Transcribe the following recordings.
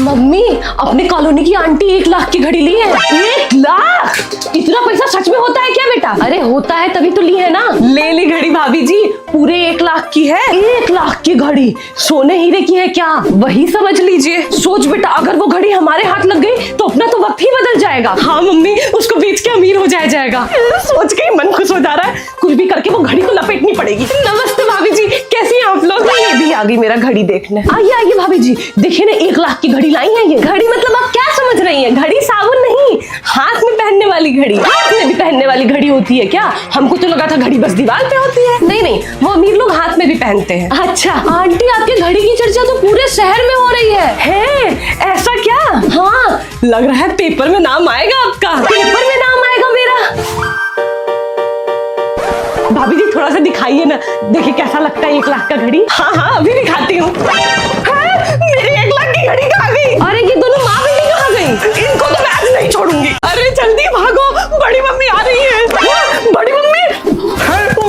Mummy, अपने colony की aunty 1 lakh की घड़ी ली है। 1 लाख? इतना पैसा सच में होता है क्या बेटा? अरे होता है तभी तो ली है ना। ले ली घड़ी भाभी जी, पूरे 1 लाख की है। 1 लाख की घड़ी सोने हीरे की है क्या? वही समझ लीजिए। सोच बेटा, अगर वो घड़ी हमारे हाथ लग गई तो अपना तो वक्त ही बदल जाएगा। हाँ मम्मी, उसको बेच के अमीर हो जाएगा। सोच के ही मन खुश हो जा रहा है। कुछ भी करके वो घड़ी को लपेटनी पड़ेगी। नमस्ते भाभी जी, कैसी हैं आप लोग? ये भी आ गई मेरा घड़ी देखने। आइए आइए भाभी जी, देखिए ना 1 लाख की घड़ी लाई है। ये घड़ी मतलब आप क्या समझ रही हैं? घड़ी साबुन नहीं, हाथ में पहनने वाली घड़ी। हाथ में भी पहनने वाली घड़ी होती है क्या? हमको तो लगा था घड़ी बस दीवार पे होती है। नहीं नहीं, वो अमीर लोग हाथ में भी पहनते हैं। अच्छा आंटी, आपके घड़ी की चर्चा तो पूरे शहर में हो रही है। ऐसा क्या? हाँ, लग रहा है पेपर में नाम आएगा आपका। पेपर में नाम आएगा मेरा। भाभी जी थोड़ा सा दिखाइए ना, देखिए कैसा लगता है 1 लाख का घड़ी। हाँ हाँ, अभी दिखाती हूँ। मेरी 1 लाख की घड़ी कहाँ गई? अरे ये दोनों माँ बेटी कहाँ गई? इनको तो मैं आज नहीं छोड़ूंगी। अरे जल्दी भागो, बड़ी मम्मी आ रही है। बड़ी मम्मी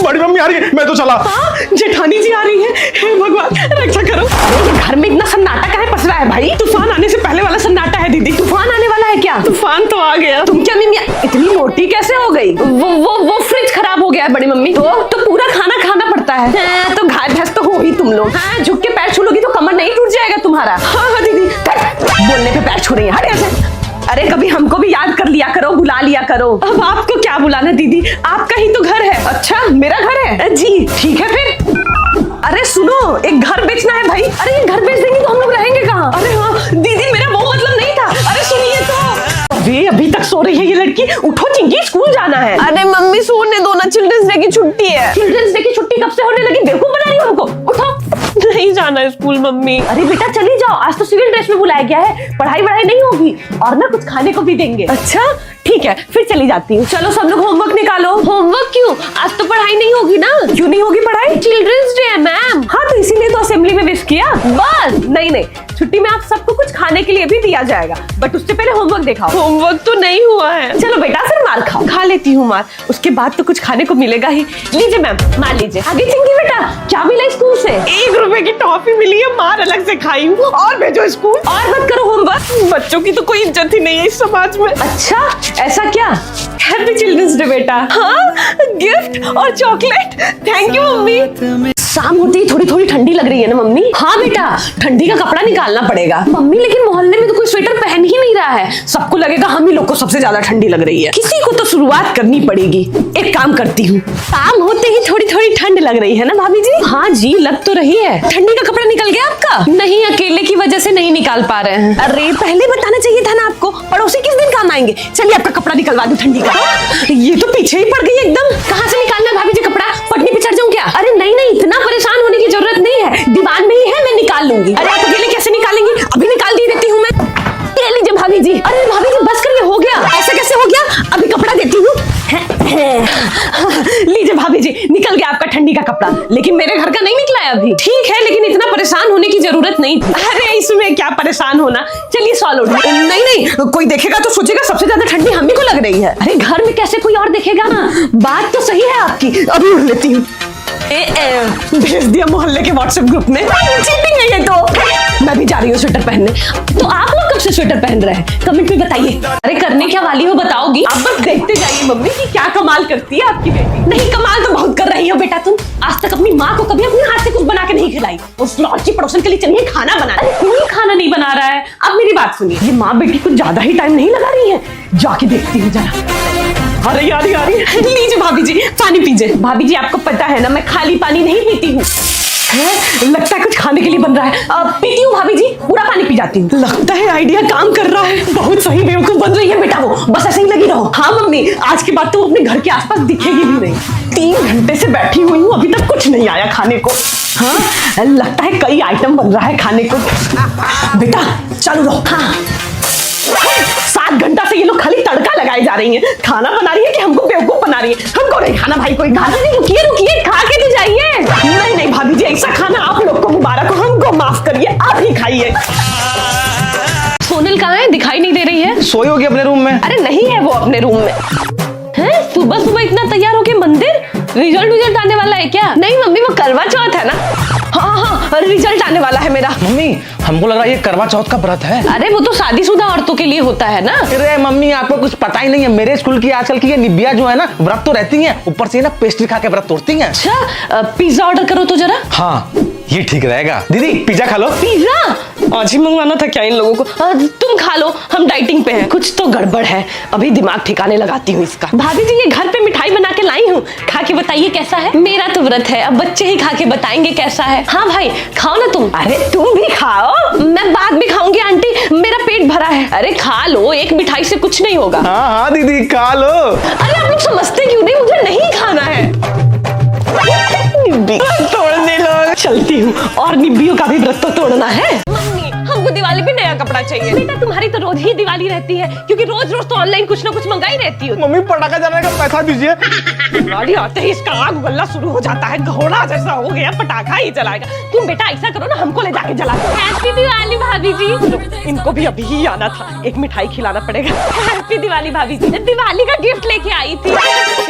बड़ी मम्मी आ रही है, मैं तो चला। हाँ, जेठानी जी आ रही है। हे भगवान, रक्षा करो। अरे घर में इतना सन्नाटा काहे पस रहा है भाई? तूफान आने से पहले वाला सन्नाटा है दीदी। तूफान आने वाला है क्या? तूफान तो आ गया। तुम क्या मिमिया इतनी मोटी कैसे हो गई? वो फ्रिज खराब हो गया है बड़ी मम्मी। तो पूरा खाना खाना पड़ता है। तो घाट भैंस तो हो ही तुम लोग। हाँ, झुक के पैर छू लोगी तो कमर नहीं टूट जाएगा तुम्हारा? हाँ हाँ दीदी, बोलने पे पैर छू रही है, हट ऐसे। अरे कभी हमको भी याद कर लिया करो, बुला लिया करो। अब आपको क्या बुलाना दीदी, आपका ही तो घर है। अच्छा मेरा घर है जी। ठीक है फिर। अरे सुनो, एक घर बेचना है भाई। अरे ये घर बेच देंगे तो हम लोग रहेंगे कहाँ? अरे हाँ दीदी, मेरा वो मतलब नहीं था। अरे सुनिए तो। अरे अभी तक सो रही है ये लड़की, उठो चिंकी, स्कूल जाना है। अरे मम्मी सोने दो ना, चिल्ड्रंस डे की छुट्टी है। चिल्ड्रंस डे की छुट्टी कब से होने लगी? बेवकूफ बना रही हो हमको। उठो। नहीं जाना स्कूल मम्मी। अरे बेटा चली जाओ, आज तो सिविल ड्रेस में बुलाया गया है। पढ़ाई वढ़ाई नहीं होगी और ना कुछ खाने को भी देंगे। अच्छा ठीक है, फिर चली जाती हूँ। चलो सब लोग होमवर्क निकालो। होमवर्क क्यों? आज तो पढ़ाई नहीं होगी ना। क्यों नहीं होगी पढ़ाई? चिल्ड्रंस डे है मैम। हाँ तो इसीलिए तो असेंबली में विश किया। बस नहीं, छुट्टी में आप सबको कुछ खाने के लिए भी दिया जाएगा, बट उससे पहले होमवर्क दिखाओ। होमवर्क तो नहीं हुआ है। चलो बेटा फिर मार खाओ। खा लेती हूँ मार, उसके बाद तो कुछ खाने को मिलेगा ही। लीजिए मैम, मार लीजिए। आगे चिंकी बेटा, क्या मिला स्कूल से? 1 रुपए की टॉफी मिली है, मार अलग से खाई हूँ। और भेजो स्कूल। और मत करो होमवर्क। बच्चों की तो कोई इज्जत ही नहीं है इस समाज में। अच्छा ऐसा क्या? हैप्पी चिल्ड्रंस डे बेटा। हाँ, गिफ्ट और चॉकलेट। Thank you mummy. शाम होती ही थोड़ी थोड़ी ठंडी लग रही है ना मम्मी? हाँ बेटा, ठंडी का कपड़ा निकालना पड़ेगा। मम्मी लेकिन मोहल्ले में तो कोई स्वेटर पहन ही नहीं रहा है। सबको लगेगा हम ही लोग को सबसे ज्यादा ठंडी लग रही है। किसी को तो शुरुआत करनी पड़ेगी। एक काम करती हूँ, शाम होते ही थोड़ी थोड़ी ठंड लग रही है ना भाभी जी? हाँ जी, लग तो रही है। ठंडी का कपड़ा निकल गया आपका? नहीं, अकेले की वजह से नहीं निकाल पा रहे हैं। अरे पहले बताना चाहिए था ना आपको, पड़ोसी किस दिन काम आएंगे। चलिए आपका कपड़ा निकलवा दूं ठंडी का। ये तो पीछे ही पड़ गई एकदम। कहाँ से निकालना भाभी जी कपड़ा? पटनी पे चढ़ जाऊं क्या? अरे नहीं, इतना परेशान होने की जरूरत नहीं है, दीवार में ही है, मैं निकाल लूंगी। अरे आप अकेले कैसे निकालेंगी? अभी निकाल दी देती हूँ मैं। ले लीजिए भाभी जी। अरे भाभी जी बस करिए, हो गया। ऐसे कैसे हो गया? अभी कपड़ा देती हूँ। लीजिए भाभी जी, निकल गया आपका ठंडी का कपड़ा। लेकिन मेरे घर का नहीं निकला है अभी। ठीक है, लेकिन इतना परेशान होने की जरूरत नहीं थी। अरे इसमें क्या परेशान होना, चलिए सॉल उठिए। नहीं, कोई देखेगा तो सोचेगा सबसे ज्यादा ठंडी हम ही को लग रही है। अरे घर में कैसे कोई और देखेगा ना? बात तो सही है आपकी। अभी उठ लेती हूँ। भेज दिया मोहल्ले के व्हाट्सएप ग्रुप में। चीटिंग है ये तो। मैं भी जा रही हूँ स्वेटर पहनने। तो आप लोग कब से स्वेटर पहन रहे हैं? कमेंट में बताइए। अरे करने क्या वाली हो बताओगी? आप बस देखते जाइए मम्मी कि क्या कमाल करती है आपकी बेटी। नहीं, कमाल तो बहुत कर रही हो बेटा तुम। आज तक अपनी माँ को कभी अपने हाथ से कुछ बना के नहीं खिलाई। उस लॉन्ची पड़ोसन के लिए चलिए खाना बनाने। अरे कोई खाना नहीं बना रहा है। अब मेरी बात सुनिए, ये माँ बेटी कुछ ज्यादा ही टाइम नहीं लगा रही है। जाके देखती हूँ जरा। अरे यार लीजिए भाभी जी, पानी पीजिए। भाभी जी आपको पता है ना, मैं खाली पानी नहीं पीती हूँ। लगता है कुछ खाने के लिए बन रहा है। पीती हूँ भाभी जी, पूरा पानी पी जाती हूँ। लगता है आइडिया काम कर रहा है। बहुत सही बेवकूफ बन रही है बेटा वो, बस ऐसे ही लगी रहो। हाँ मम्मी, आज के बाद तो अपने घर के आसपास दिखेगी भी नहीं। 3 घंटे से बैठी हुई हूँ, अभी तक कुछ नहीं आया खाने को। हाँ लगता है कई आइटम बन रहा है खाने को। बेटा चालू रहो। हाँ 7 घंटा से ये लोग खाली तड़का लगाए जा रही हैं। खाना बना रही है कि हमको बेवकूफ बना रही है? हमको नहीं खाना भाई, कोई खाना नहीं। रुकिए खा के तो जाइए। नहीं भाभी जी, ऐसा खाना आप लोग को मुबारक हो, हमको माफ करिए, आप ही खाइए। सोनल कहाँ है? दिखाई नहीं दे रही है। सोई होगी अपने रूम में। अरे नहीं है वो अपने रूम में। है सुबह सुबह इतना तैयार होके मंदिर? रिजल्ट आने वाला है क्या? नहीं मम्मी, वो करवा चौथ है ना। हाँ हाँ, रिजल्ट आने वाला है मेरा। मम्मी हमको लग रहा है ये करवा चौथ का व्रत है। अरे वो तो शादीशुदा औरतों के लिए होता है ना। अरे मम्मी आपको कुछ पता ही नहीं है, मेरे स्कूल की आजकल की ये निबिया जो है ना व्रत तो रहती हैं, ऊपर से ना पेस्ट्री खा के व्रत तोड़ती हैं। अच्छा पिज्जा ऑर्डर करो तो जरा। हाँ ये ठीक रहेगा। दीदी पिज्जा खा लो। पिज्जा आज ही मंगवाना था क्या इन लोगों को? तुम खा लो, हम डाइटिंग पे हैं। कुछ तो गड़बड़ है, अभी दिमाग ठिकाने लगाती हूँ इसका। भाभी जी ये घर पे मिठाई बना के लाई हूँ, खा के बताइए कैसा है। मेरा तो व्रत है, अब बच्चे ही खा के बताएंगे कैसा है। हाँ भाई खाओ ना तुम। अरे तुम भी खाओ, मैं बाद में खाऊंगी आंटी, मेरा पेट भरा है। अरे खा लो, एक मिठाई से कुछ नहीं होगा। हाँ हाँ दीदी खा लो। अरे आप लोग समझते क्यों नहीं, मुझे नहीं खाना है। निब्बी तोड़ने लो, चलती हूँ। और निब्बियों का भी व्रत तो तोड़ना है। मम्मी हमको दिवाली पे नया कपड़ा चाहिए। बेटा तुम्हारी तो रोज ही दिवाली रहती है, क्योंकि रोज रोज तो ऑनलाइन कुछ ना कुछ मंगाई रहती हो। मम्मी पटाखा जलाने का पैसा दीजिए। दिवाली आते ही इसका आग उगलना शुरू हो जाता है, घोड़ा जैसा हो गया, पटाखा ही जलाएगा। तुम बेटा ऐसा करो ना, हमको ले जाके जला दो। हैप्पी दिवाली भाभी जी। इनको भी अभी ही आना था, एक मिठाई खिलाना पड़ेगा। हैप्पी दिवाली भाभी जी। दिवाली का गिफ्ट लेके आई थी।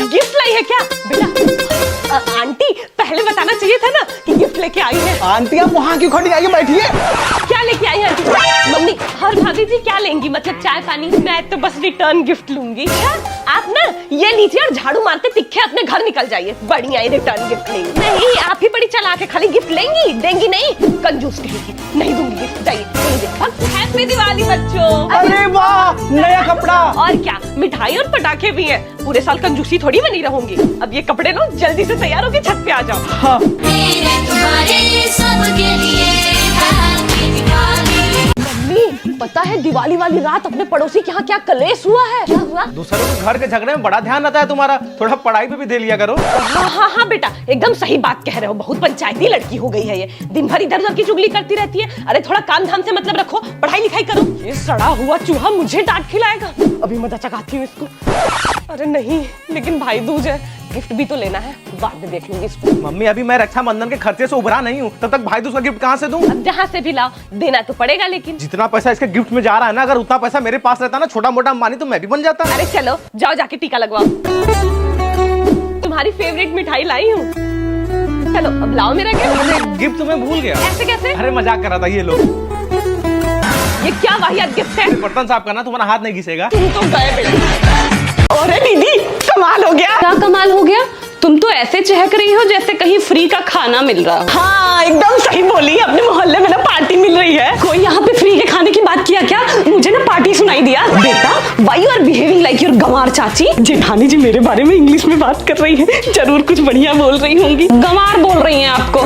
गिफ्ट लाई है क्या बेटा? आंटी पहले बताना चाहिए था ना कि गिफ्ट लेके आई है। आंटी आप वहाँ क्यों खड़ी आइए बैठिए। क्या लेके आई है आंटी? मम्मी और भाभी जी क्या लेंगी, मतलब चाय पानी? मैं तो बस रिटर्न गिफ्ट लूंगी। आप ना ये लीजिए और झाड़ू मारते तिखे अपने घर निकल जाइए। बढ़िया रिटर्न गिफ्ट लेंगी। नहीं आप ही बड़ी चला के खाली गिफ्ट लेंगी, देंगी नहीं, कंजूस कहेगी। नहीं दूंगी गिफ्ट, जाइए। हैप्पी दिवाली बच्चों। अरे वाह नया कपड़ा। और क्या मिठाई और पटाखे भी हैं। पूरे साल कंजूसी थोड़ी बनी रहूंगी। अब ये कपड़े लो, जल्दी से तैयार होके छत पे आ जाओ। हाँ मेरे तुम्हारे सबके लिए हैप्पी दिवाली। मम्मी पता है दिवाली वाली रात अपने पड़ोसी के यहाँ क्या कलेश हुआ है? क्या हुआ? दूसरों के घर के झगड़े में बड़ा ध्यान रहता है तुम्हारा, थोड़ा पढ़ाई पे भी दे लिया करो। हाँ हाँ हाँ बेटा एकदम सही बात कह रहे हो, बहुत पंचायती लड़की हो गई है ये, दिन भर इधर उधर की चुगली करती रहती है। अरे थोड़ा काम धाम से मतलब रखो, पढ़ाई लिखाई करो। ये सड़ा हुआ चूहा मुझे डांट खिलाएगा, अभी मजा चखाती हूँ इसको। अरे नहीं लेकिन भाई दूज है, गिफ्ट भी तो लेना है, बाद में देख लूंगी इसको। मम्मी अभी मैं रक्षाबंधन के खर्चे से उभरा नहीं हूँ, तब तक भाई दूज का गिफ्ट कहाँ से दूं? अब जहाँ से भी लाओ, देना तो पड़ेगा। लेकिन जितना पैसा इसके गिफ्ट में जा रहा है ना, अगर उतना पैसा मेरे पास रहता ना छोटा मोटा अंबानी, तो मैं भी बन जाता। अरे चलो जाओ जाके टीका लगवाओ। तुम्हारी फेवरेट मिठाई लाई हूँ, चलो अब लाओ मेरा गिफ्ट। गिफ्ट तो मैं भूल गया। ऐसे कैसे? अरे मजाक कर रहा था। ये लो, ये क्या वाहियात गिफ्ट है? बर्तन साफ करना, तुम्हारा हाथ नहीं घिसेगा। तुम तो गए बेटा। अरे दीदी कमाल हो गया। क्या कमाल हो गया? तुम तो ऐसे चहक रही हो जैसे कहीं फ्री का खाना मिल रहा हो। हाँ एकदम सही बोली, अपने मोहल्ले में ना पार्टी मिल रही है। कोई यहाँ पे फ्री के खाने की बात किया क्या? मुझे ना पार्टी सुनाई दिया। बेटा why are behaving like your गंवार चाची। जेठानी जी मेरे बारे में इंग्लिश में बात कर रही है, जरूर कुछ बढ़िया बोल रही होंगी। गंवार बोल रही हैं आपको?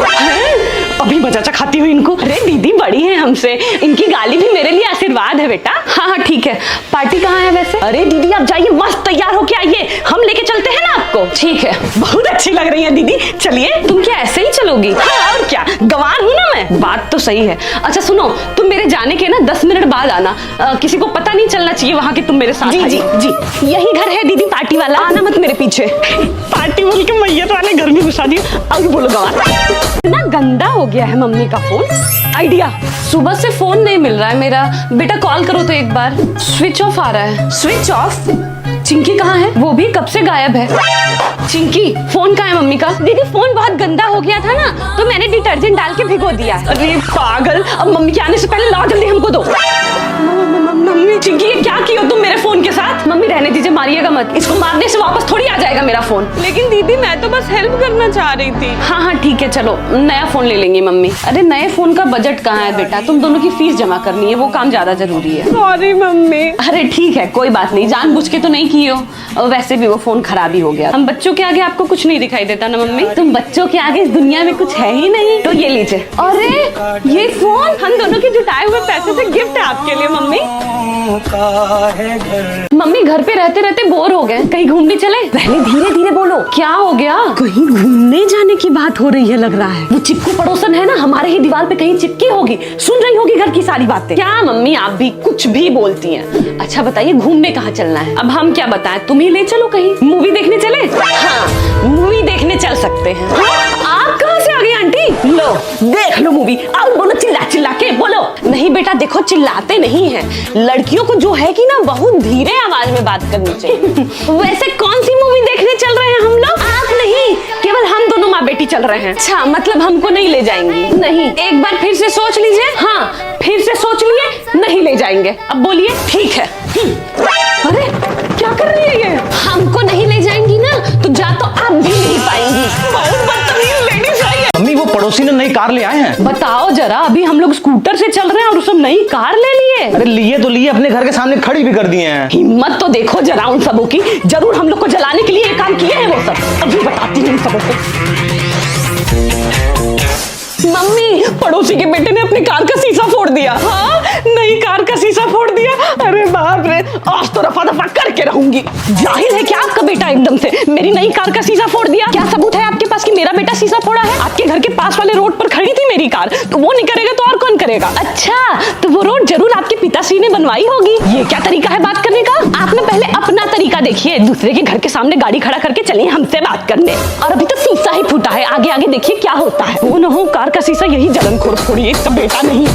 अभी मजा चखाती हूँ इनको। अरे दीदी बड़ी है हमसे, इनकी गाली भी मेरे लिए आशीर्वाद है बेटा। हाँ हाँ ठीक है, पार्टी कहाँ है वैसे? अरे दीदी आप जाइए, मस्त तैयार होके आइए, हम लेके चलते हैं ना आपको। ठीक है, बहुत अच्छी लग रही है दीदी, चलिए। तुम क्या ऐसे ही चलोगी? हाँ और क्या, गंवार हूँ ना मैं। बात तो सही है। अच्छा सुनो, तुम मेरे जाने के ना 10 मिनट बाद आना, किसी को पता नहीं चलना चाहिए वहाँ कि तुम मेरे साथ जी आई। जी जी यही घर है दीदी पार्टी वाला, आना मत मेरे पीछे। पार्टी बोल के मैयत वाले घर में घुसा दिया। अब बोलो गंवार। इतना गंदा हो गया है मम्मी का फोन। आइडिया, सुबह से फोन नहीं मिल रहा है मेरा। बेटा कॉल करो तो एक बार, स्विच ऑफ आ रहा है। Switch off? चिंकी कहाँ है? वो भी कब से गायब है। चिंकी फोन कहाँ है मम्मी का? दीदी फोन बहुत गंदा हो गया था ना, तो मैंने डिटर्जेंट डाल के भिगो दिया। अरे पागल, अब मम्मी के आने से पहले लाओ जल्दी हमको दो। मम्मी चिंकी ये क्या किया तुम मेरे फोन के साथ? मम्मी रहने दीजिए, मारिएगा मत, इसको मारने से वापस थोड़ी आ जाएगा मेरा फोन। लेकिन दीदी मैं तो बस हेल्प करना चाह रही थी। हाँ हाँ ठीक है, चलो नया फोन ले लेंगी मम्मी। अरे नए फोन का बजट कहाँ है बेटा, तुम दोनों की फीस जमा करनी है, वो काम ज्यादा जरूरी है। Sorry mummy. अरे ठीक है कोई बात नहीं, जानबूझ के तो नहीं की हो, वैसे भी वो फोन खराब ही हो गया। हम बच्चों के आगे आपको कुछ नहीं दिखाई देता ना मम्मी? तुम बच्चों के आगे इस दुनिया में कुछ है ही नहीं। तो ये लीजिए। अरे ये फोन हम दोनों के जुटाए हुए पैसे से गिफ्ट है आपके लिए मम्मी। मम्मी घर पे रहते रहते बोर हो गए, कहीं घूमने चले? पहले धीरे धीरे बोलो। क्या हो गया? कहीं घूमने जाने की बात हो रही है लग रहा है। वो चिपकू पड़ोसन है ना, हमारे ही दीवार पे कहीं चिपकी होगी, सुन रही होगी घर की सारी बातें। क्या मम्मी आप भी कुछ भी बोलती हैं। अच्छा बताइए घूमने कहाँ चलना है? अब हम क्या बताएं, तुम ही ले चलो कहीं, मूवी देखने चले? हाँ मूवी देखने चल सकते हैं। आप कहाँ से आ गई आंटी? लो देख लो मूवी, अब बोलो चिल्ला चिल्ला के बोलो। नहीं बेटा देखो, चिल्लाते नहीं हैं, लड़कियों को जो है कि ना बहुत धीरे आवाज में बात करनी चाहिए। वैसे कौन सी मूवी देखने चल रहे हैं हम लोग? आप नहीं, केवल हम दोनों माँ बेटी चल रहे हैं। अच्छा, मतलब हमको नहीं ले जाएंगी? नहीं। एक बार फिर से सोच लीजिए। हाँ, फिर से सोच लिए, नहीं ले जाएंगे। अब बोलिए। ठीक है। अरे क्या कर रही है ये? हमको नहीं ले जाएंगी ना, तो जा तो आप भी नहीं पाएंगी। बहुत बदतमीज लेडीज है ये। मम्मी वो पड़ोसी ने नई कार ले आए हैं। बताओ जरा, अभी हम लोग स्कूटर से चल रहे हैं और सब नई कार ले लिए। अरे लिए तो लिए, अपने घर के सामने खड़ी भी कर दिए हैं। हिम्मत तो देखो जरा उन सबों की, जरूर हम लोग को जलाने के लिए ये काम किए हैं वो सब। अभी बताती हूँ इन सबों को। मम्मी, पड़ोसी के बेटे ने अपनी कार का शीशा फोड़ दिया। हाँ, नई कार का शीशा फोड़ दिया। अरे बाप रे, आज तो रफा दफा करके रहूंगी। जाहिर है क्या आपका बेटा एकदम से मेरी नई कार का शीशा फोड़ दिया? क्या सबूत है आपके पास कि मेरा बेटा शीशा फोड़ा है? आपके घर के पास वाले रोड पर खड़ी थी मेरी कार, तो वो नहीं करेगा तो और कौन करेगा? अच्छा, तो वो रोड जरूर आपके पिताश्री ने बनवाई होगी। ये क्या तरीका है बात करने का? आप ना पहले अपना तरीका देखिए, दूसरे के घर के सामने गाड़ी खड़ा करके चलिए हमसे बात करने। और अभी तो शीशा ही फूटा है, आगे आगे देखिए क्या होता है। वो न हो कार का शीशा यही जलनखोर फोड़ी, इसका बेटा नहीं।